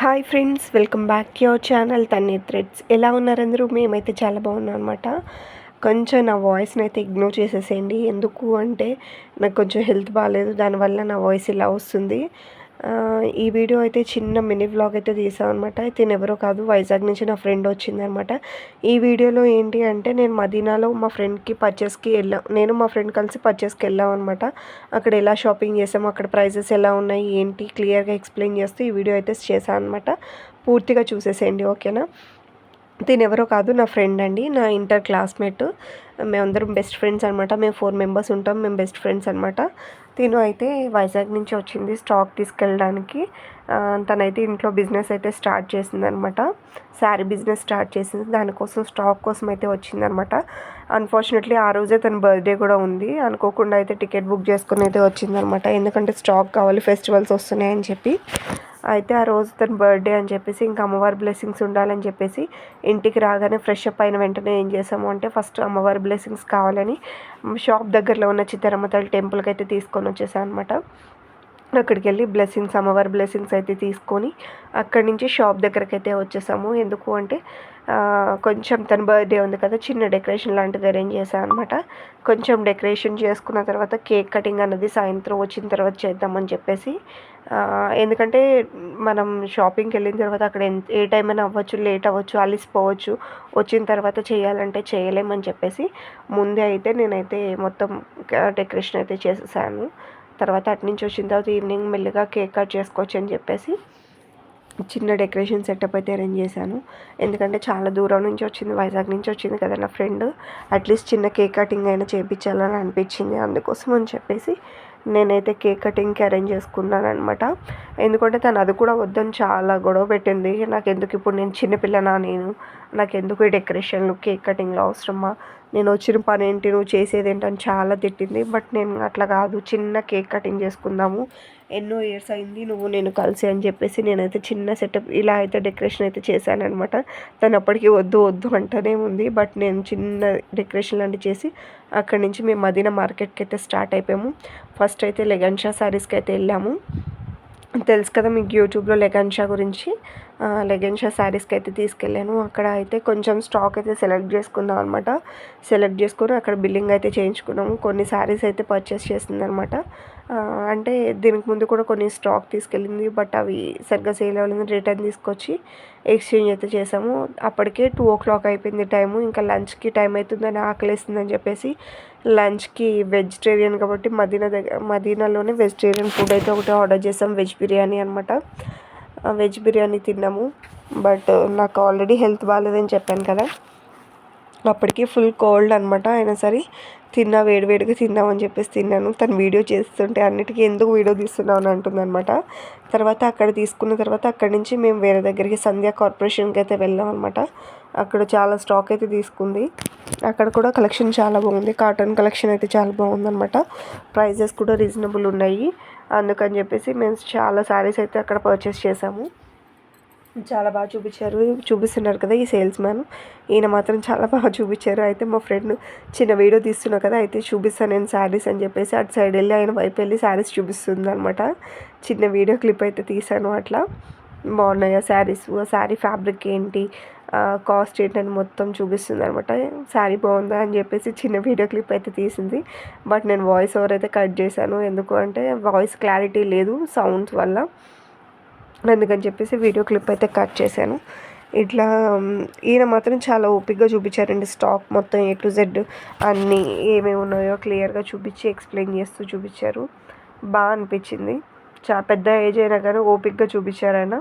Hi friends, welcome back to your channel Tanvi threads. ఎలా ఉన్నారు అందరూ? మేమైతే చాలా బాగున్నాం అనమాట. కొంచెం నా వాయిస్ని అయితే ఇగ్నోర్ చేసేసేయండి. ఎందుకు అంటే నాకు కొంచెం హెల్త్ బాగాలేదు, దానివల్ల నా వాయిస్ ఇలా వస్తుంది. ఈ వీడియో అయితే చిన్న మినీ వ్లాగ్ అయితే తీసాను అనమాట. తిను ఎవరో కాదు, వైజాగ్ నుంచి నా ఫ్రెండ్ వచ్చిందనమాట. ఈ వీడియోలో ఏంటి అంటే నేను మదీనాలో మా ఫ్రెండ్కి పర్చేస్కి వెళ్ళాం. నేను మా ఫ్రెండ్ కలిసి పర్చేస్కి వెళ్ళాం అనమాట. అక్కడ ఎలా షాపింగ్ చేసాము, అక్కడ ప్రైజెస్ ఎలా ఉన్నాయి ఏంటి క్లియర్గా ఎక్స్ప్లెయిన్ చేస్తూ ఈ వీడియో అయితే చేశాను అనమాట. పూర్తిగా చూసేసేయండి, ఓకేనా? తిను ఎవరో కాదు, నా ఫ్రెండ్ అండి, నా ఇంటర్ క్లాస్మేట్. మేమందరం బెస్ట్ ఫ్రెండ్స్ అనమాట. మేము 4 మెంబర్స్ ఉంటాం, మేము బెస్ట్ ఫ్రెండ్స్ అనమాట. తిను అయితే వైజాగ్ నుంచి వచ్చింది స్టాక్ తీసుకెళ్ళడానికి. తనైతే ఇంట్లో బిజినెస్ అయితే స్టార్ట్ చేసిందనమాట. శారీ బిజినెస్ స్టార్ట్ చేసింది, దానికోసం స్టాక్ కోసం అయితే వచ్చిందనమాట. అన్ఫార్చునేట్లీ ఆ రోజే తన బర్త్డే కూడా ఉంది. అనుకోకుండా అయితే టికెట్ బుక్ చేసుకుని అయితే వచ్చిందనమాట. ఎందుకంటే స్టాక్ కావాలి, ఫెస్టివల్స్ వస్తున్నాయని చెప్పి. అయితే ఆ రోజు తన బర్త్డే అని చెప్పేసి ఇంకా అమ్మవారి బ్లెస్సింగ్స్ ఉండాలని చెప్పేసి ఇంటికి రాగానే ఫ్రెష్ అప్ అయిన వెంటనే ఏం చేసాము అంటే ఫస్ట్ అమ్మవారి బ్లెస్సింగ్స్ కావాలని షాప్ దగ్గరలో ఉన్న చిత్తరమ్మ తల్లి టెంపుల్కి అయితే తీసుకొని వచ్చేసాను అనమాట. అక్కడికి వెళ్ళి బ్లెస్సింగ్స్, అమ్మవారి బ్లెస్సింగ్స్ అయితే తీసుకొని అక్కడి నుంచి షాప్ దగ్గరికి అయితే వచ్చేసాము. ఎందుకు అంటే కొంచెం తన బర్త్డే ఉంది కదా, చిన్న డెకరేషన్ లాంటిది అరేంజ్ చేశాను అనమాట. కొంచెం డెకరేషన్ చేసుకున్న తర్వాత కేక్ కటింగ్ అన్నది సాయంత్రం వచ్చిన తర్వాత చేద్దామని చెప్పేసి. ఎందుకంటే మనం షాపింగ్కి వెళ్ళిన తర్వాత అక్కడ ఏ టైం అయినా అవ్వచ్చు, లేట్ అవ్వచ్చు, అలిసిపోవచ్చు. వచ్చిన తర్వాత చేయాలంటే చేయలేమని చెప్పేసి ముందే అయితే నేనైతే మొత్తం డెకరేషన్ అయితే చేసేసాను. తర్వాత అటు నుంచి వచ్చిన తర్వాత ఈవినింగ్ మెల్లిగా కేక్ కట్ చేసుకోవచ్చు అని చెప్పేసి చిన్న డెకరేషన్ సెటప్ అయితే అరేంజ్ చేశాను. ఎందుకంటే చాలా దూరం నుంచి వచ్చింది, వైజాగ్ నుంచి వచ్చింది కదా నా ఫ్రెండ్. అట్లీస్ట్ చిన్న కేక్ కటింగ్ అయినా చేయించాలని అనిపించింది. అందుకోసం అని చెప్పేసి నేనైతే కేక్ కటింగ్కి అరేంజ్ చేసుకున్నాను అనమాట. ఎందుకంటే తను అది కూడా వద్దని చాలా గొడవ పెట్టింది. నాకెందుకు ఇప్పుడు, నేను చిన్నపిల్లనా, నాకెందుకు ఈ డెకరేషన్లు, కేక్ కటింగ్లో అవసరమా, నేను వచ్చిన పని ఏంటి, నువ్వు చేసేది ఏంటని చాలా తిట్టింది. బట్ నేను అట్లా కాదు, చిన్న కేక్ కటింగ్ చేసుకుందాము, ఎన్నో ఇయర్స్ అయింది నేను కలిసి అని చెప్పేసి నేనైతే చిన్న సెటప్ ఇలా అయితే డెకరేషన్ అయితే చేశాను అనమాట. తను అప్పటికి వద్దు వద్దు అంటూనే ఉంది. బట్ నేను చిన్న డెకరేషన్ లాంటివి చేసి అక్కడి నుంచి మేము మదీనా మార్కెట్కి అయితే స్టార్ట్ అయిపోయాము. ఫస్ట్ అయితే లెగన్షా శారీస్కి అయితే వెళ్ళాము. తెలుసు కదా మీకు యూట్యూబ్లో లెగన్షా గురించి. లెగన్షా శారీస్కి అయితే తీసుకెళ్ళాను. అక్కడ అయితే కొంచెం స్టాక్ అయితే సెలెక్ట్ చేసుకున్నాం అనమాట. సెలెక్ట్ చేసుకొని అక్కడ బిల్లింగ్ అయితే చేయించుకున్నాము. కొన్ని శారీస్ అయితే పర్చేస్ చేసింది అనమాట. అంటే దీనికి ముందు కూడా కొన్ని స్టాక్ తీసుకెళ్ళింది, బట్ అవి సరిగ్గా సేల్ అవ్వలేదు. రిటర్న్ తీసుకొచ్చి ఎక్స్చేంజ్ అయితే చేసాము. అప్పటికే 2 o'clock అయిపోయింది టైము. ఇంకా లంచ్కి టైం అవుతుందని ఆకలేస్తుందని చెప్పేసి లంచ్కి వెజిటేరియన్ కాబట్టి మదీనాలోనే వెజిటేరియన్ ఫుడ్ అయితే ఒకటి ఆర్డర్ చేసాం, వెజ్ బిర్యానీ అనమాట. వెజ్ బిర్యానీ తిన్నాము. బట్ నాకు ఆల్రెడీ హెల్త్ బాగాలేదని చెప్పాను కదా, అప్పటికి ఫుల్ కోల్డ్ అనమాట. అయినా సరే వేడివేడిగా తిందామని చెప్పేసి తిన్నాను. తను వీడియో చేస్తుంటే అన్నిటికీ ఎందుకు వీడియో తీస్తున్నావు అని అంటుందన్నమాట. తర్వాత అక్కడ తీసుకున్న తర్వాత అక్కడి నుంచి మేము వేరే దగ్గరికి సంధ్యా కార్పొరేషన్కి అయితే వెళ్ళాం అనమాట. అక్కడ చాలా స్టాక్ అయితే తీసుకుంది. అక్కడ కూడా కలెక్షన్ చాలా బాగుంది, కాటన్ కలెక్షన్ అయితే చాలా బాగుందన్నమాట. ప్రైజెస్ కూడా రీజనబుల్ ఉన్నాయి. అందుకని చెప్పేసి మేము చాలా శారీస్ అయితే అక్కడ పర్చేస్ చేసాము. చాలా బాగా చూపిస్తున్నారు కదా ఈ సేల్స్ మ్యాన్. ఈయన మాత్రం చాలా బాగా చూపించారు. అయితే మా ఫ్రెండ్ చిన్న వీడియో తీస్తున్నా కదా, అయితే చూపిస్తాను నేను శారీస్ అని చెప్పేసి అటు సైడ్ వెళ్ళి ఆయన వైపు వెళ్ళి శారీస్ చూపిస్తుంది అనమాట. చిన్న వీడియో క్లిప్ అయితే తీసాను. అట్లా బాగున్నాయి ఆ శారీస్, ఆ శారీ ఫ్యాబ్రిక్ ఏంటి, కాస్ట్ ఏంటని మొత్తం చూపిస్తుంది అనమాట. శారీ బాగుందా అని చెప్పేసి చిన్న వీడియో క్లిప్ అయితే తీసింది. బట్ నేను వాయిస్ ఓవర్ అయితే కట్ చేశాను. ఎందుకు అంటే వాయిస్ క్లారిటీ లేదు సౌండ్స్ వల్ల, అందుకని చెప్పేసి వీడియో క్లిప్ అయితే కట్ చేశాను. ఇట్లా ఈయన మాత్రం చాలా ఓపిక్గా చూపించారండి. స్టాక్ మొత్తం A to Z అన్నీ ఏమేమి ఉన్నాయో క్లియర్గా చూపించి ఎక్స్ప్లెయిన్ చేస్తూ చూపించారు. బాగా అనిపించింది. చాలా పెద్ద ఏజ్ అయినా కానీ ఓపిక్గా చూపించారు ఆయన.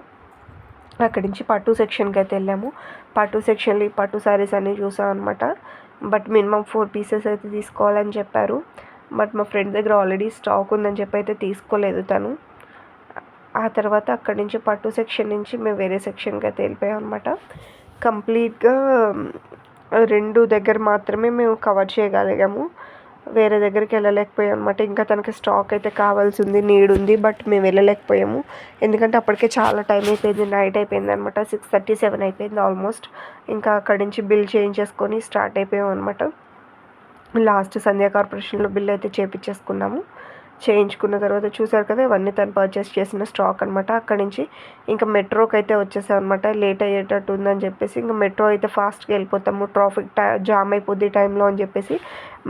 అక్కడి నుంచి పట్టు సెక్షన్కి అయితే వెళ్ళాము. పట్టు సెక్షన్లో ఈ పట్టు శారీస్ అన్నీ చూసాం అనమాట. బట్ మినిమం 4 pieces అయితే తీసుకోవాలని చెప్పారు. బట్ మా ఫ్రెండ్ దగ్గర ఆల్రెడీ స్టాక్ ఉందని చెప్పి అయితే తీసుకోలేదు తను. ఆ తర్వాత అక్కడి నుంచి పట్టు సెక్షన్ నుంచి మేము వేరే సెక్షన్కి అయితే వెళ్ళిపోయాం అనమాట. కంప్లీట్గా 2 దగ్గర మాత్రమే మేము కవర్ చేయగలిగాము, వేరే దగ్గరికి వెళ్ళలేకపోయాం అనమాట. ఇంకా తనకి స్టాక్ అయితే కావాల్సింది, నీడ్ ఉంది, బట్ మేము వెళ్ళలేకపోయాము. ఎందుకంటే అప్పటికే చాలా టైం అయిపోయింది, నైట్ అయిపోయింది అనమాట. 6:37 అయిపోయింది ఆల్మోస్ట్. ఇంకా అక్కడి నుంచి బిల్ చేంజ్ చేసుకొని స్టార్ట్ అయిపోయాం అనమాట. లాస్ట్ సంధ్యా కార్పొరేషన్లో బిల్ అయితే చేయించేసుకున్నాము. చేయించుకున్న తర్వాత చూసారు కదా, ఇవన్నీ తను పర్చేస్ చేసిన స్టాక్ అనమాట. అక్కడి నుంచి ఇంకా మెట్రోకి అయితే వచ్చేసాం అనమాట. లేట్ అయ్యేటట్టు ఉందని చెప్పేసి ఇంకా మెట్రో అయితే ఫాస్ట్గా వెళ్ళిపోతాము, ట్రాఫిక్ జామ్ అయిపోద్ది టైంలో అని చెప్పేసి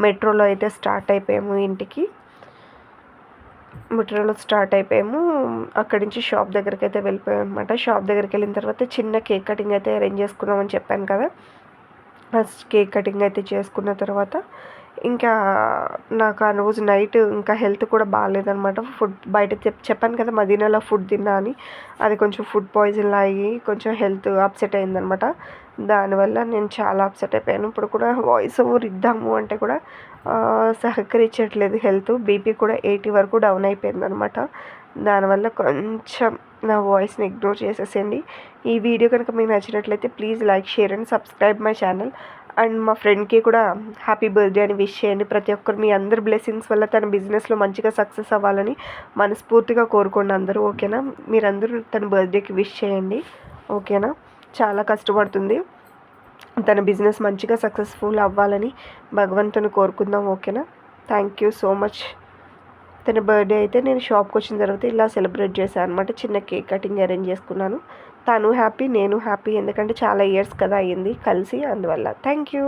మెట్రోలో అయితే స్టార్ట్ అయిపోయాము ఇంటికి. మెట్రోలో స్టార్ట్ అయిపోయాము. అక్కడి నుంచి షాప్ దగ్గరికి అయితే వెళ్ళిపోయాం అనమాట. షాప్ దగ్గరికి వెళ్ళిన తర్వాత చిన్న కేక్ కటింగ్ అయితే అరేంజ్ చేసుకున్నామని చెప్పాను కదా. ఫస్ట్ కేక్ కటింగ్ అయితే చేసుకున్న తర్వాత ఇంకా నాకు ఆ రోజు నైట్ ఇంకా హెల్త్ కూడా బాగాలేదనమాట. ఫుడ్ బయట చెప్పాను కదా మదీనాలో ఫుడ్ తిన్నా అని, అది కొంచెం ఫుడ్ పాయిజన్ అయ్యి కొంచెం హెల్త్ అప్సెట్ అయిందనమాట. దానివల్ల నేను చాలా అప్సెట్ అయిపోయాను. ఇప్పుడు కూడా వాయిస్ ఓవర్ ఇద్దాము అంటే కూడా సహకరించట్లేదు హెల్త్. బీపీ కూడా 80 వరకు డౌన్ అయిపోయిందనమాట. దానివల్ల కొంచెం నా వాయిస్ని ఇగ్నోర్ చేసేసేయండి. ఈ వీడియో కనుక మీకు నచ్చినట్లయితే please like, share and subscribe my channel. And మా ఫ్రెండ్కి కూడా హ్యాపీ బర్త్డే అని విష్ చేయండి. ప్రతి ఒక్కరు మీ అందరి బ్లెస్సింగ్స్ వల్ల తన బిజినెస్లో మంచిగా సక్సెస్ అవ్వాలని మనస్ఫూర్తిగా కోరుకోండి అందరూ, ఓకేనా. మీరందరూ తన బర్త్డేకి విష్ చేయండి, ఓకేనా. చాలా కష్టపడుతుంది, తన బిజినెస్ మంచిగా సక్సెస్ఫుల్ అవ్వాలని భగవంతుని కోరుకుందాం, ఓకేనా. Thank you so much. తన బర్త్డే అయితే నేను షాప్కి వచ్చిన తర్వాత ఇలా సెలబ్రేట్ చేశాను అనమాట. చిన్న కేక్ కటింగ్ అరేంజ్ చేసుకున్నాను. తను హ్యాపీ, నేను హ్యాపీ, ఎందుకంటే చాలా ఇయర్స్ కదా అయ్యింది కలిసి, అందువల్ల. Thank you.